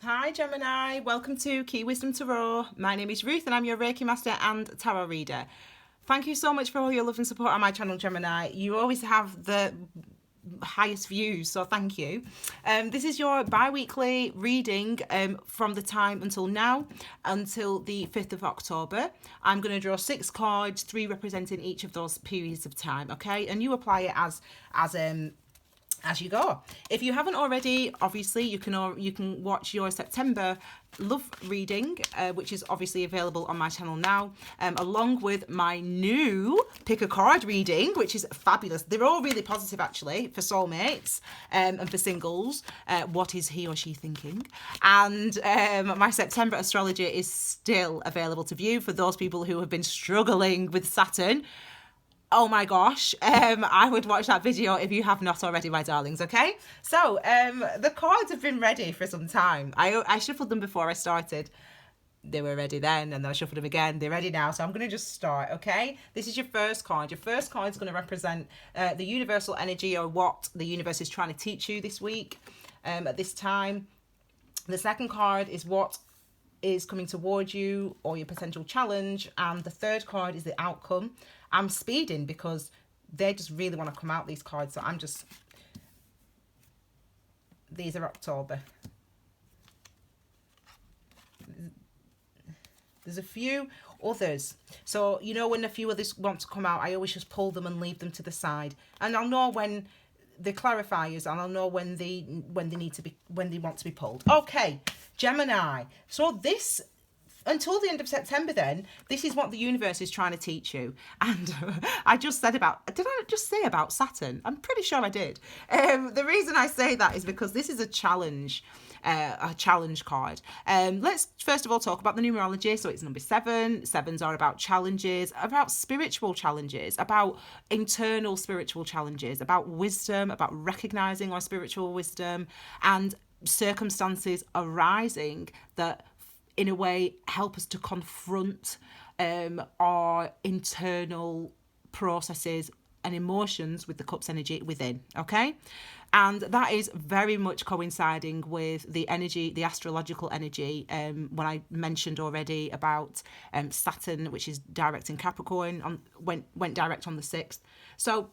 Hi Gemini, welcome to Key Wisdom Tarot. My name is Ruth and I'm your Reiki Master and Tarot Reader. Thank you so much for all your love and support on my channel, Gemini. You always have the highest views, so thank you. This is your bi-weekly reading from the time until now, until the 5th of October. I'm going to draw 6 cards, 3 representing each of those periods of time, okay? And you apply it as you go. If you haven't already, obviously you can watch your September love reading, which is obviously available on my channel now, along with my new pick a card reading, which is fabulous. They're all really positive actually for soulmates and for singles. What is he or she thinking? And my September astrology is still available to view for those people who have been struggling with Saturn. Oh my gosh, I would watch that video if you have not already, my darlings, okay? So, the cards have been ready for some time. I shuffled them before I started. They were ready then, and then I shuffled them again. They're ready now, so I'm going to just start, okay? This is your first card. Your first card is going to represent the universal energy, or what the universe is trying to teach you this week, at this time. The second card is what is coming towards you, or your potential challenge, and the third card is the outcome. I'm speeding because they just really want to come out, these cards, so these are October. There's a few others, so you know when a few others want to come out, I always just pull them and leave them to the side, and I'll know when the clarifiers, and I'll know when they want to be pulled. Okay, Gemini. So this, until the end of September then, this is what the universe is trying to teach you. And I just said about, did I just say about Saturn? I'm pretty sure I did. The reason I say that is because this is a challenge card. Let's first of all talk about the numerology. So it's number 7. 7s are about challenges, about spiritual challenges, about internal spiritual challenges, about wisdom, about recognizing our spiritual wisdom, and circumstances arising that in a way help us to confront our internal processes and emotions with the Cups energy within, okay? And that is very much coinciding with the energy, the astrological energy, when I mentioned already about Saturn, which is direct in Capricorn, went direct on the 6th. So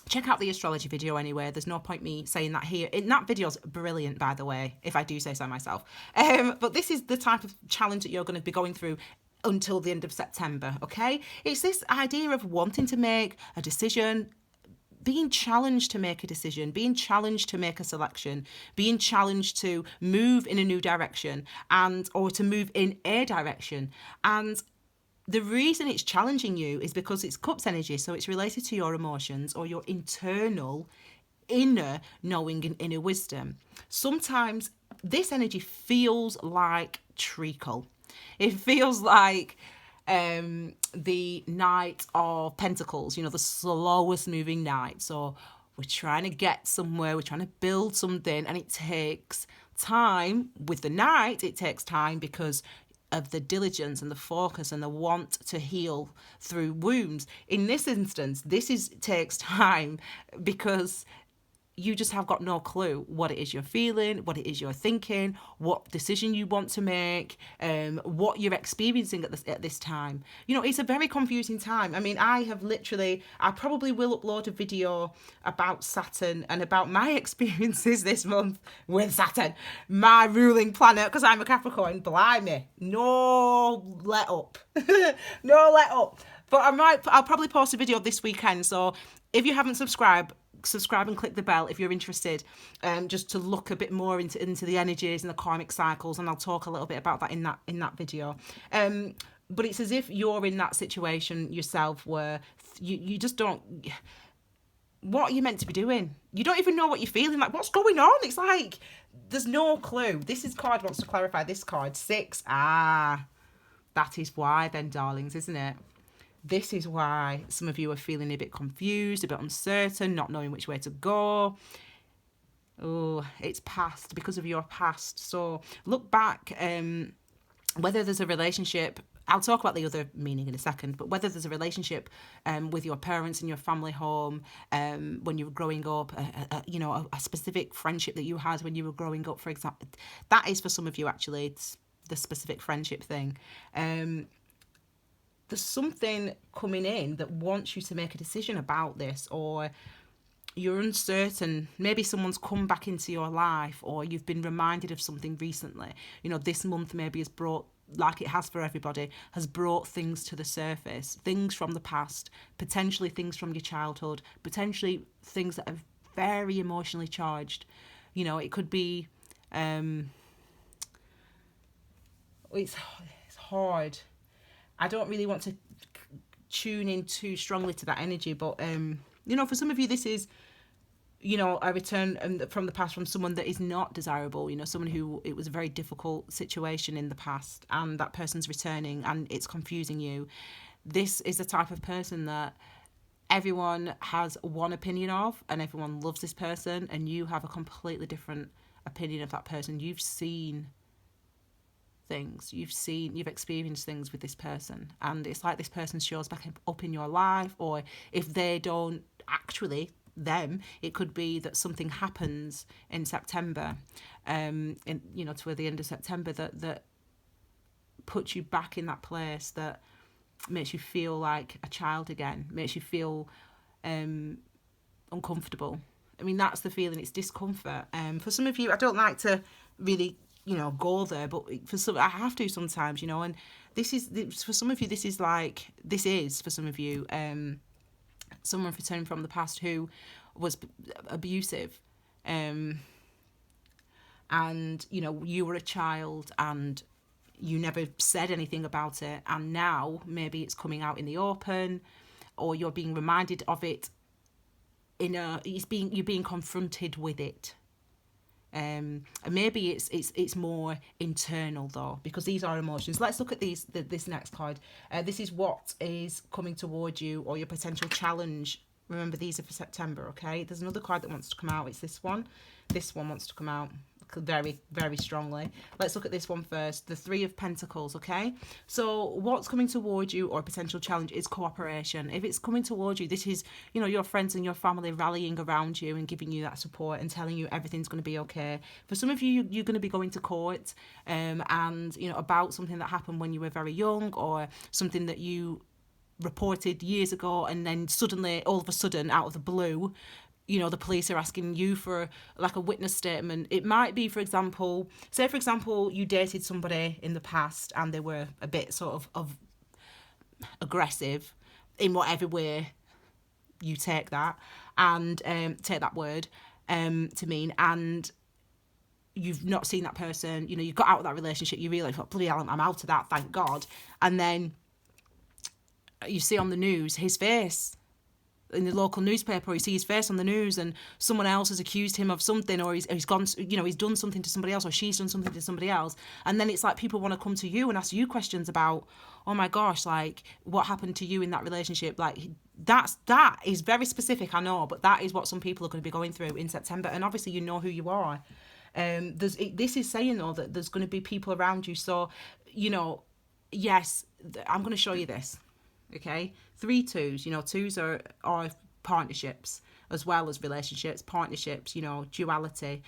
check out the astrology video anyway. There's no point me saying that here. That video's brilliant, by the way, if I do say so myself. But this is the type of challenge that you're going to be going through until the end of September, okay? It's this idea of wanting to make a decision, being challenged to make a decision, being challenged to make a selection, being challenged to move in a new direction, or to move in a direction. And the reason it's challenging you is because it's Cups energy, so it's related to your emotions or your internal inner knowing and inner wisdom. Sometimes this energy feels like treacle. It feels like the Knight of Pentacles, you know, the slowest moving knight. So we're trying to get somewhere, we're trying to build something, and it takes time. With the Knight, it takes time because of the diligence and the focus and the want to heal through wounds. In this instance, takes time because you just have got no clue what it is you're feeling, what it is you're thinking, what decision you want to make, what you're experiencing at this time. You know, it's a very confusing time. I mean, I probably will upload a video about Saturn and about my experiences this month with Saturn, my ruling planet, because I'm a Capricorn. Blimey, no let up. No let up. But I'll probably post a video this weekend, so if you haven't subscribe and click the bell if you're interested, just to look a bit more into the energies and the karmic cycles, and I'll talk a little bit about that in that video. But it's as if you're in that situation yourself where you just don't, what are you meant to be doing? You don't even know what you're feeling, like what's going on? It's like there's no clue. This card wants to clarify. This card 6, that is why then, darlings, isn't it? This is why some of you are feeling a bit confused, a bit uncertain, not knowing which way to go. Oh, it's past, because of your past. So look back, whether there's a relationship I'll talk about the other meaning in a second, but whether there's a relationship with your parents in your family home when you were growing up, a specific friendship that you had when you were growing up, for example, that is for some of you actually, it's the specific friendship thing. There's something coming in that wants you to make a decision about this, or you're uncertain. Maybe someone's come back into your life, or you've been reminded of something recently. This month maybe has brought, like it has for everybody, has brought things to the surface, things from the past, potentially things from your childhood, potentially things that are very emotionally charged. It could be, it's hard. I don't really want to tune in too strongly to that energy, but for some of you, this is, a return from the past from someone that is not desirable, someone who, it was a very difficult situation in the past, and that person's returning and it's confusing you. This is the type of person that everyone has one opinion of, and everyone loves this person, and you have a completely different opinion of that person. You've seen things, you've experienced things with this person, and it's like this person shows back up in your life, or if they don't actually them, it could be that something happens in September, toward the end of September, that puts you back in that place, that makes you feel like a child again, makes you feel uncomfortable. I mean, that's the feeling, it's discomfort. For some of you, I don't like to really go there, but for some I have to sometimes, and this is for some of you, this is for some of you someone returning from the past who was abusive, and you were a child and you never said anything about it, and now maybe it's coming out in the open, or you're being reminded of it you're being confronted with it. And maybe it's more internal though, because these are emotions. Let's look at this next card. This is what is coming towards you, or your potential challenge. Remember, these are for September, okay? There's another card that wants to come out. It's this one. This one wants to come out very, very strongly. Let's look at this one first. The Three of Pentacles, okay? So what's coming towards you, or a potential challenge, is cooperation. If it's coming towards you, this is, your friends and your family rallying around you and giving you that support and telling you everything's going to be okay. For some of you, you're going to be going to court and, about something that happened when you were very young, or something that you reported years ago, and then suddenly, all of a sudden, out of the blue, the police are asking you for like a witness statement. It might be, for example, you dated somebody in the past and they were a bit sort of aggressive in whatever way you take that, and take that word to mean, and you've not seen that person, you got out of that relationship, you realise, oh, bloody hell, I'm out of that, thank God. And then you see on the news his face in the local newspaper, or you see his face on the news, and someone else has accused him of something, or he's gone, he's done something to somebody else, or she's done something to somebody else, and then it's like people want to come to you and ask you questions about, oh my gosh, like, what happened to you in that relationship? Like, that is very specific, I know, but that is what some people are going to be going through in September, and obviously you know who you are. This is saying though that there's going to be people around you, so yes, I'm going to show you this. Okay, 3 2s, twos are partnerships as well as relationships, partnerships, duality,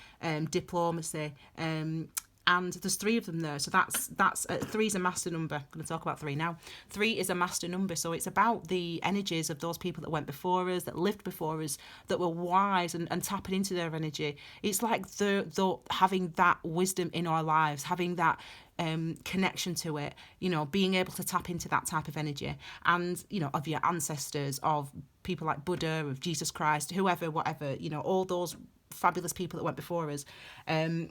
diplomacy, and there's 3 of them there. So that's 3 is a master number. I'm going to talk about 3 now. 3 is a master number, so it's about the energies of those people that went before us, that lived before us, that were wise, and tapping into their energy. It's like the having that wisdom in our lives, having that connection to it, being able to tap into that type of energy, and of your ancestors, of people like Buddha, of Jesus Christ, whoever, whatever, all those fabulous people that went before us, and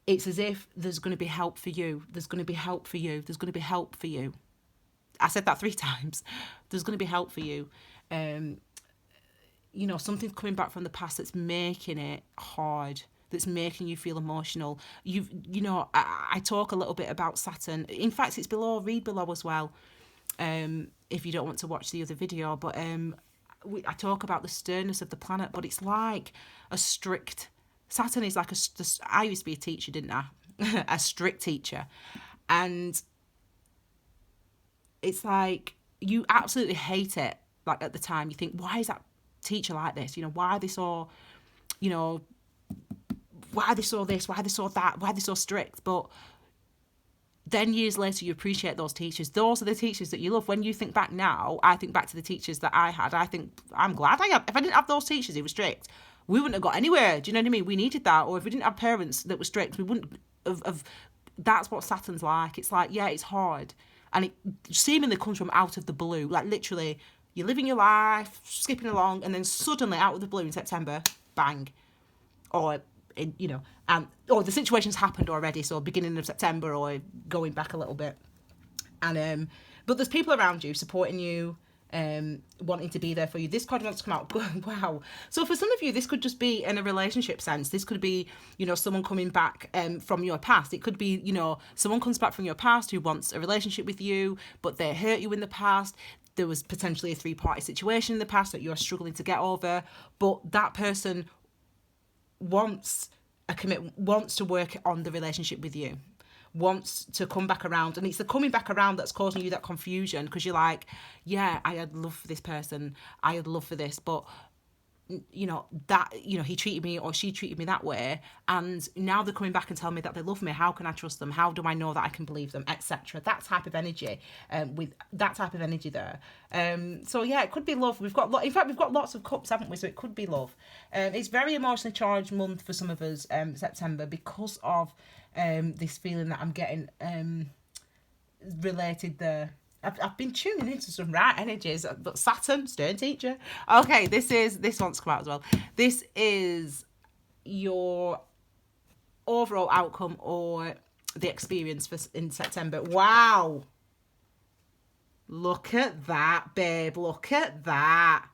it's as if there's going to be help for you. There's going to be help for you. There's going to be help for you. I said that 3 times. There's going to be help for you. Something's coming back from the past that's making it hard, that's making you feel emotional. I talk a little bit about Saturn. In fact, it's below, read below as well, if you don't want to watch the other video. But I talk about the sternness of the planet, but it's like a strict... Saturn is like I used to be a teacher, didn't I? A strict teacher. And it's like you absolutely hate it. Like at the time, you think, why is that teacher like this? You know, why are they so, you know, why are they so this? Why are they so that? Why are they so strict? But then years later, you appreciate those teachers. Those are the teachers that you love. When you think back now, I think back to the teachers that I had. I think I'm glad I had. If I didn't have those teachers who were strict, we wouldn't have got anywhere. Do you know what I mean? We needed that. Or if we didn't have parents that were strict, we wouldn't have. That's what Saturn's like. It's like, yeah, it's hard. And it seemingly comes from out of the blue. Like literally, you're living your life, skipping along, and then suddenly out of the blue in September, bang. Or or the situation's happened already, so beginning of September or going back a little bit. And but there's people around you supporting you, wanting to be there for you. This card wants to come out. Wow. So for some of you, this could just be in a relationship sense. This could be, someone coming back from your past. It could be, someone comes back from your past who wants a relationship with you, but they hurt you in the past. There was potentially a 3-party situation in the past that you're struggling to get over, but that person wants a commitment, wants to work on the relationship with you, wants to come back around. And it's the coming back around that's causing you that confusion, because you're like, yeah, I had love for this person, I had love for this, but he treated me or she treated me that way, and now they're coming back and telling me that they love me. How can I trust them? How do I know that I can believe them, etc.? That type of energy, with that type of energy there. So yeah, it could be love. We've got we've got lots of cups, haven't we? So it could be love. It's very emotionally charged month for some of us, September, because of this feeling that I'm getting related there. I've been tuning into some right energies, but Saturn, stern teacher. Okay, this one's come out as well. This is your overall outcome or the experience in September. Wow. Look at that, babe. Look at that.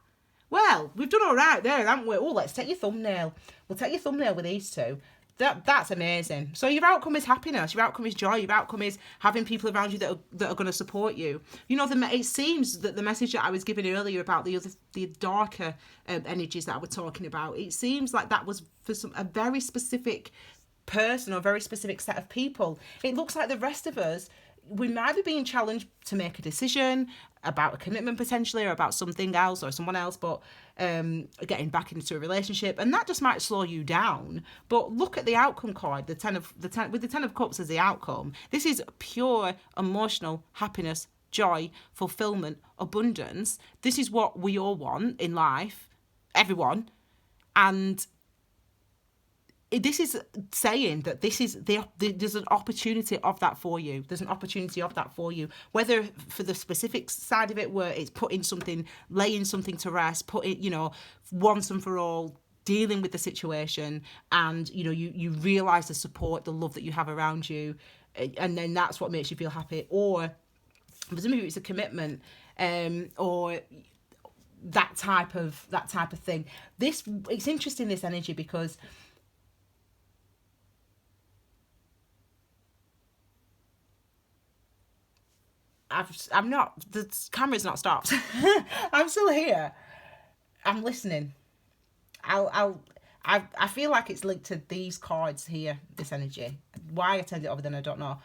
Well, we've done all right there, haven't we? Oh, let's take your thumbnail. We'll take your thumbnail with these two. That's amazing. So your outcome is happiness, your outcome is joy, your outcome is having people around you that are going to support you. It seems that the message that I was giving earlier about the darker energies that I was talking about, it seems like that was for a very specific person or very specific set of people. It looks like the rest of us, we might be being challenged to make a decision about a commitment potentially, or about something else or someone else, but getting back into a relationship, and that just might slow you down. But look at the outcome card, with the 10 of Cups as the outcome. This is pure emotional happiness, joy, fulfillment, abundance. This is what we all want in life, everyone, and this is saying that this is there's an opportunity of that for you. There's an opportunity of that for you, whether for the specific side of it where it's putting something, laying something to rest, putting, once and for all, dealing with the situation, and you realize the support, the love that you have around you, and then that's what makes you feel happy. Or for some of you, it's a commitment, or that type of thing. It's interesting, this energy, because I'm not, the camera's not stopped. I'm still here. I'm listening. I feel like it's linked to these cards here, this energy. Why I turned it over then, I don't know.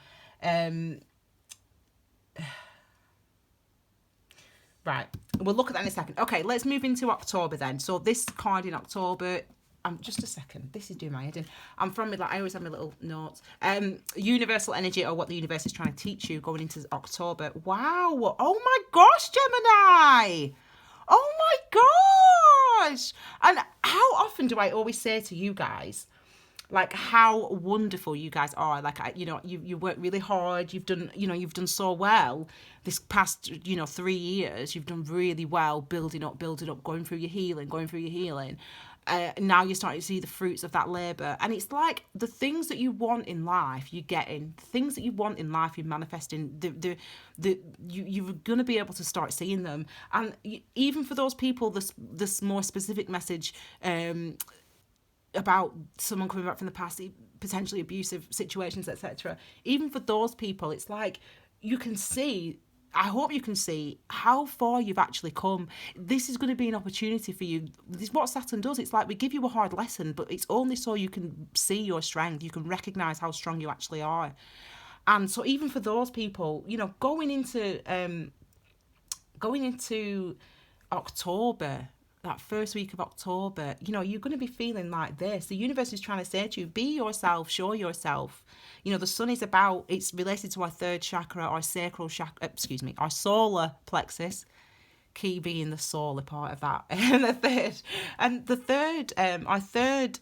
Right, we'll look at that in a second. Okay, let's move into October then. So this card in October, just a second, this is doing my head in. I always have my little notes. Universal energy, or what the universe is trying to teach you going into October. Wow. Oh my gosh, Gemini. Oh my gosh. And how often do I always say to you guys, like, how wonderful you guys are. Like, you work really hard. You've done so well this past, 3 years. You've done really well, building up, going through your healing. Now you're starting to see the fruits of that labour. And it's like the things that you want in life, you're getting. The things that you want in life, you're manifesting. You're going to be able to start seeing them. And even for those people, this more specific message about someone coming back from the past, potentially abusive situations, etc. Even for those people, it's like you can see, I hope you can see how far you've actually come. This is going to be an opportunity for you. This is what Saturn does. It's like we give you a hard lesson, but it's only so you can see your strength. You can recognise how strong you actually are. And so even for those people, you know, going into October, that first week of October, you know, you're going to be feeling like this. The universe is trying to say to you, be yourself, show yourself. You know, the sun is it's related to our third chakra, our sacral chakra, our solar plexus, key being the solar part of that. And our third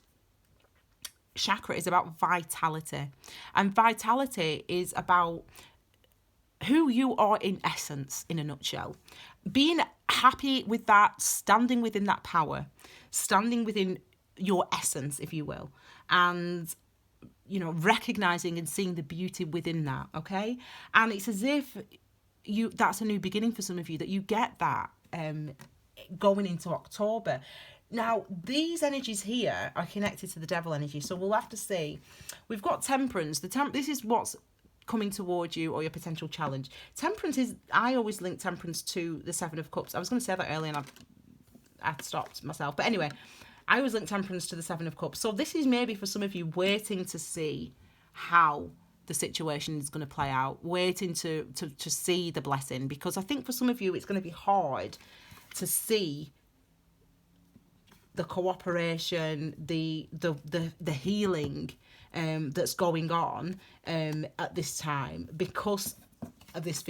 chakra is about vitality. And vitality is about who you are in essence, in a nutshell. Being happy with that, standing within that power, standing within your essence, if you will, and, you know, recognizing and seeing the beauty within that, okay? And it's as if that's a new beginning for some of you, that you get that going into October. Now, these energies here are connected to the devil energy, so we'll have to see. We've got temperance. This is what's coming towards you, or your potential challenge. Temperance is, I always link temperance to the Seven of Cups. I was going to say that earlier and I've stopped myself. But anyway, I always link temperance to the Seven of Cups. So this is maybe for some of you waiting to see how the situation is going to play out, waiting to see the blessing. Because I think for some of you, it's going to be hard to see the cooperation, the healing that's going on at this time because of this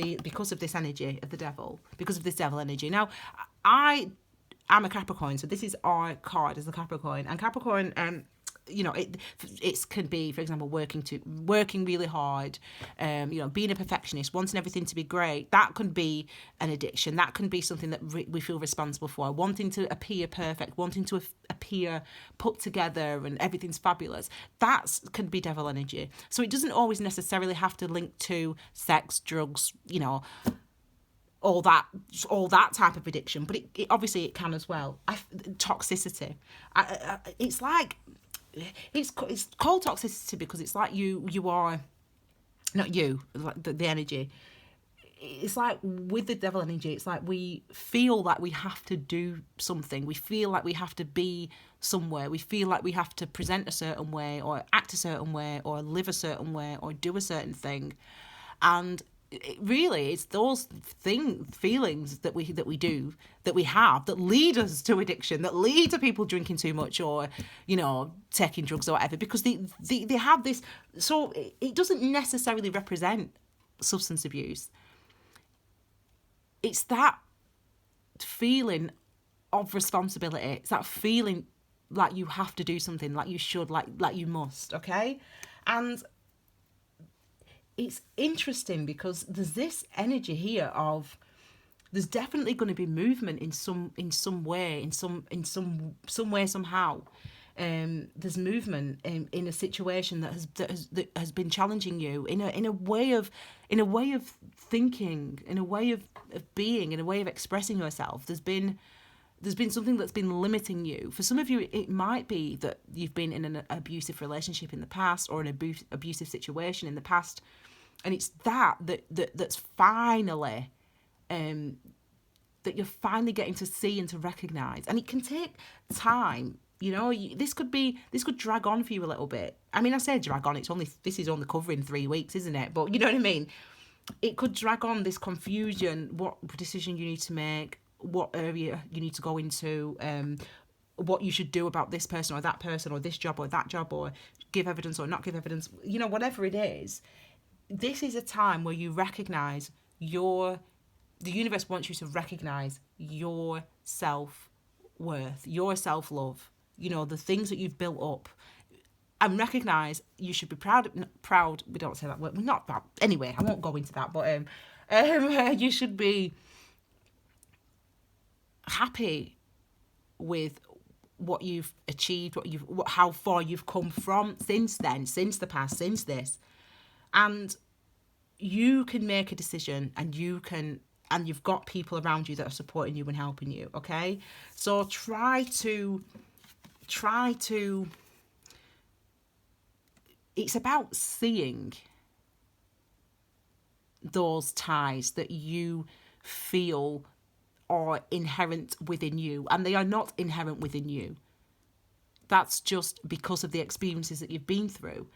energy of the devil, because of this devil energy. Now, I'm a Capricorn, so this is our card as the Capricorn, and Capricorn, you know, it can be, for example, working really hard, you know, being a perfectionist, wanting everything to be great. That can be an addiction. That can be something that we feel responsible for. Wanting to appear perfect, wanting to appear put together and everything's fabulous. That can be devil energy. So it doesn't always necessarily have to link to sex, drugs, you know, all that type of addiction. But it obviously it can as well. Toxicity. It's like, it's called toxicity because it's like you are not you, like the energy. It's like with the devil energy, it's like we feel like we have to do something, we feel like we have to be somewhere, we feel like we have to present a certain way or act a certain way or live a certain way or do a certain thing. And really, it's those feelings that we do, that we have, that lead us to addiction, that lead to people drinking too much or, you know, taking drugs or whatever, because they have this. So it doesn't necessarily represent substance abuse. It's that feeling of responsibility. It's that feeling like you have to do something, like you should, like you must, okay? And it's interesting because there's this energy here of there's definitely going to be movement in some way somehow. There's movement in a situation that has been challenging you in a way of thinking, in a way of being, in a way of expressing yourself. There's been something that's been limiting you. For some of you, it might be that you've been in an abusive relationship in the past or an abusive situation in the past, and it's that's finally that you're finally getting to see and to recognise. And it can take time. You know, this could drag on for you a little bit. I mean, I say drag on. This is only covering 3 weeks, isn't it? But you know what I mean. It could drag on, this confusion. What decision you need to make? What area you need to go into? What you should do about this person or that person or this job or that job, or give evidence or not give evidence. You know, whatever it is. This is a time where you recognise the universe wants you to recognise your self-worth, your self-love, you know, the things that you've built up, and recognise you should be proud, we don't say that word, we're not that, anyway, I won't go into that, but you should be happy with what you've achieved, how far you've come from since then, since the past, since this. And you can make a decision, and you've got people around you that are supporting you and helping you, okay? So try to it's about seeing those ties that you feel are inherent within you, and they are not inherent within you. That's just because of the experiences that you've been through.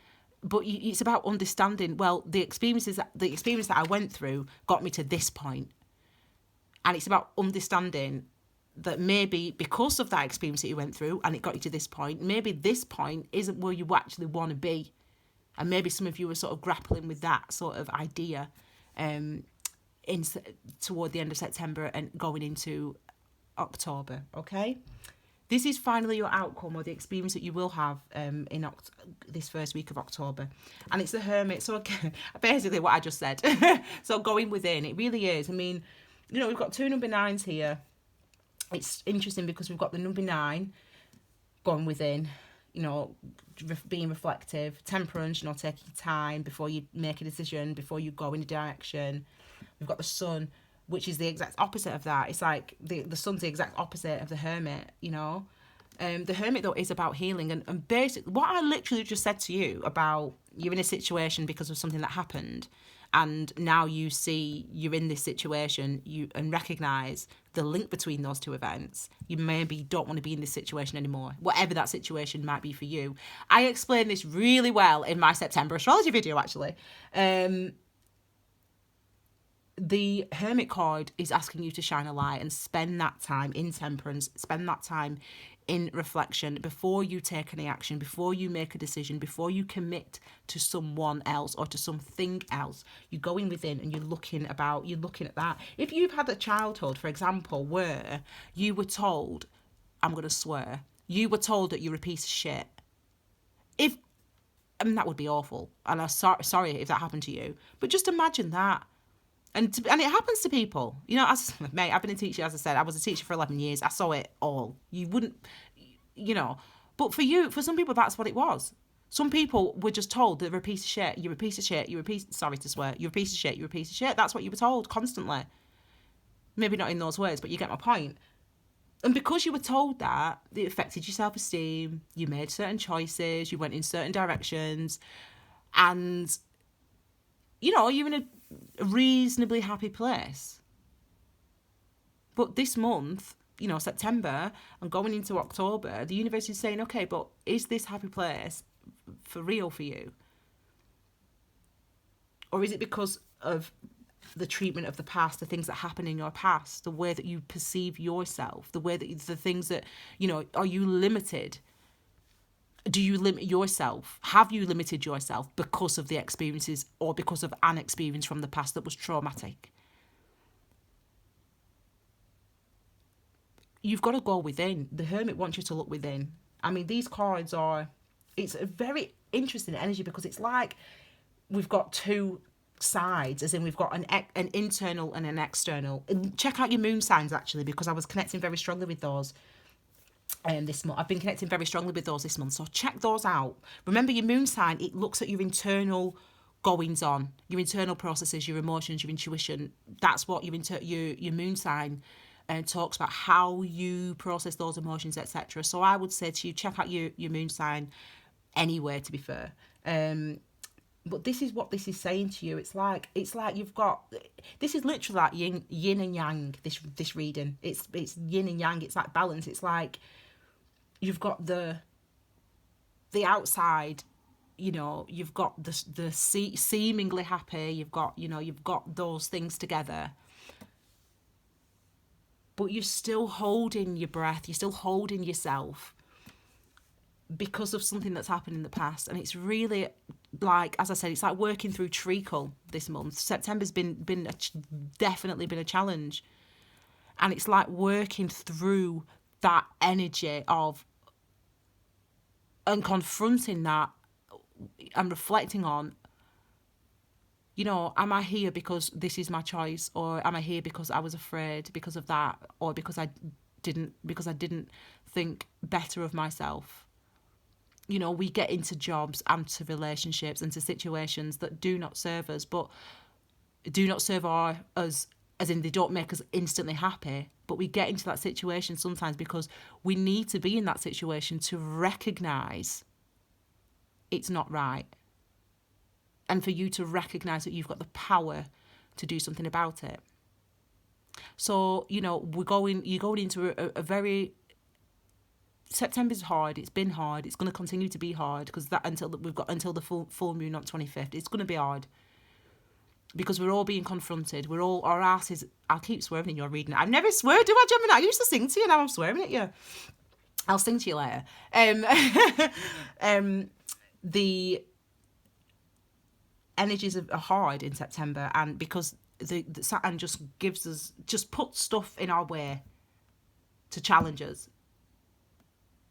but it's about understanding, well, the experience that I went through got me to this point. And it's about understanding that maybe because of that experience that you went through and it got you to this point, maybe this point isn't where you actually want to be. And maybe some of you are sort of grappling with that sort of idea toward the end of September and going into October, okay? This is finally your outcome or the experience that you will have in this first week of October. And it's the Hermit. So basically what I just said. So going within, it really is. I mean, you know, we've got 2 number 9s here. It's interesting because we've got the number 9 going within, you know, being reflective, temperance, you know, taking time before you make a decision, before you go in a direction. We've got the Sun, which is the exact opposite of that. It's like the Sun's the exact opposite of the Hermit, you know. The Hermit, though, is about healing. And basically, what I literally just said to you about you're in a situation because of something that happened, and now you see you're in this situation, and recognise the link between those two events. You maybe don't want to be in this situation anymore, whatever that situation might be for you. I explained this really well in my September astrology video, actually. The Hermit card is asking you to shine a light and spend that time in temperance, spend that time in reflection before you take any action, before you make a decision, before you commit to someone else or to something else. You're going within and you're looking at that. If you've had a childhood, for example, where you were told, I'm going to swear, you were told that you're a piece of shit. That would be awful. And I'm sorry if that happened to you. But just imagine that. And it happens to people. You know, mate, I've been a teacher, as I said. I was a teacher for 11 years. I saw it all. You wouldn't, you know. But for some people, that's what it was. Some people were just told that they're a piece of shit. You're a piece of shit. Sorry to swear. You're a piece of shit. You're a piece of shit. That's what you were told constantly. Maybe not in those words, but you get my point. And because you were told that, it affected your self-esteem. You made certain choices. You went in certain directions. And, you know, you're in a reasonably happy place. But this month, you know, September and going into October, the universe is saying, okay, but is this happy place for real for you? Or is it because of the treatment of the past, the things that happen in your past, the way that you perceive yourself, the things that, you know, are you limited? Do you limit yourself? Have you limited yourself because of the experiences or because of an experience from the past that was traumatic? You've got to go within. The Hermit wants you to look within. I mean, these cards it's a very interesting energy because it's like we've got 2 sides, as in we've got an internal and an external. And check out your moon signs, actually, because I was connecting very strongly with those. This month I've been connecting very strongly with those this month, so check those out. Remember, your moon sign, it looks at your internal goings on, your internal processes, your emotions, your intuition. That's what your moon sign talks about, how you process those emotions, etc. So I would say to you, check out your moon sign anyway, to be fair. But this is what this is saying to you. It's like you've got, this is literally like yin and yang, this reading. It's yin and yang. It's like balance. It's like you've got the outside, you know, you've got the seemingly happy, you've got those things together. But you're still holding your breath, you're still holding yourself because of something that's happened in the past. And it's really, like, as I said, it's like working through treacle this month. September's definitely been a challenge. And it's like working through that energy of, and confronting that and reflecting on, you know, am I here because this is my choice, or am I here because I was afraid because of that, or because I didn't think better of myself? You know, we get into jobs and to relationships and to situations that do not serve us, but do not serve us, as in they don't make us instantly happy. But we get into that situation sometimes because we need to be in that situation to recognise it's not right. And for you to recognise that you've got the power to do something about it. So, you know, you're going into a very September's hard. It's been hard. It's going to continue to be hard because we've got until the full moon on 25th. It's going to be hard because we're all being confronted. Our asses. I'll keep swearing in your reading. I never swear, do I, Gemini? I used to sing to you. Now I'm swearing at you. I'll sing to you later. The energies are hard in September, and because the Saturn just puts stuff in our way to challenge us,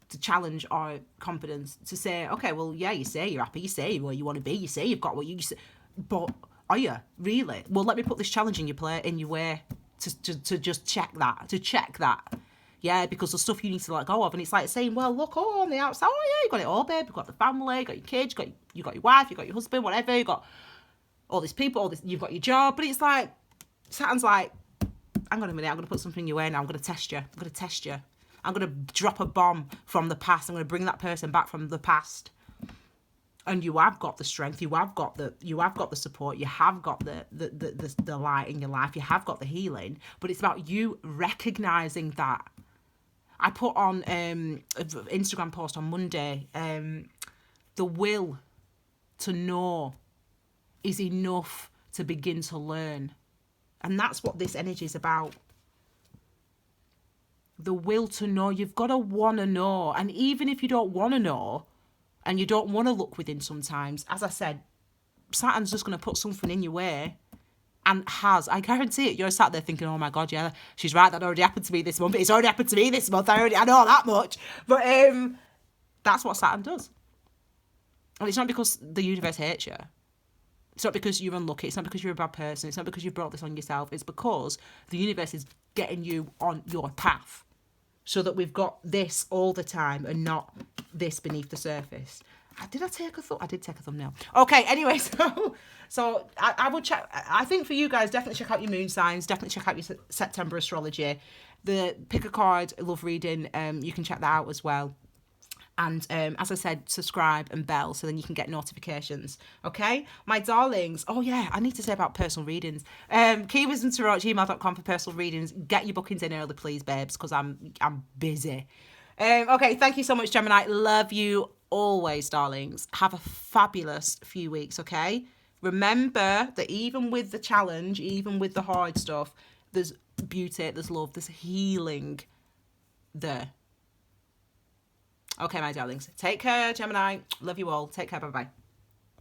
to challenge our confidence, to say, okay, well, yeah, you say you're happy, you say where you want to be, you say you've got what you say, but are you really? Well, let me put this challenge in your way to just check that. Yeah, because the stuff you need to let go of, and it's like saying, well, look, on the outside, oh yeah, you got it all, babe. You've got the family, you got your kids, you got your wife, you got your husband, whatever. You got all these people, you've got your job, but it's like Saturn's like, hang on a minute, I'm going to put something in your way now. I'm going to test you. I'm going to drop a bomb from the past. I'm going to bring that person back from the past. And you have got the strength. You have got the support. You have got the light in your life. You have got the healing. But it's about you recognizing that. I put on an Instagram post on Monday, the will to know is enough to begin to learn. And that's what this energy is about. The will to know. You've got to want to know. And even if you don't want to know, and you don't want to look within sometimes, as I said, Saturn's just going to put something in your way. And I guarantee it, you're sat there thinking, oh my God, yeah, she's right, that already happened to me this month. It's already happened to me this month. I know that much. But that's what Saturn does. And it's not because the universe hates you. It's not because you're unlucky. It's not because you're a bad person. It's not because you brought this on yourself. It's because the universe is getting you on your path so that we've got this all the time and not this beneath the surface. Did I take a thumb? I did take a thumbnail. Okay, anyway, so I would check. I think for you guys, definitely check out your moon signs. Definitely check out your September astrology. Pick a card, love reading. You can check that out as well. And as I said, subscribe and bell so then you can get notifications. Okay, my darlings. Oh yeah, I need to say about personal readings. keywisdomtarot@gmail.com for personal readings. Get your bookings in early, please, babes, because I'm busy. Okay, thank you so much, Gemini. Love you always, darlings. Have a fabulous few weeks, okay? Remember that even with the challenge, even with the hard stuff, there's beauty, there's love, there's healing there. Okay, my darlings. Take care, Gemini. Love you all. Take care. Bye-bye.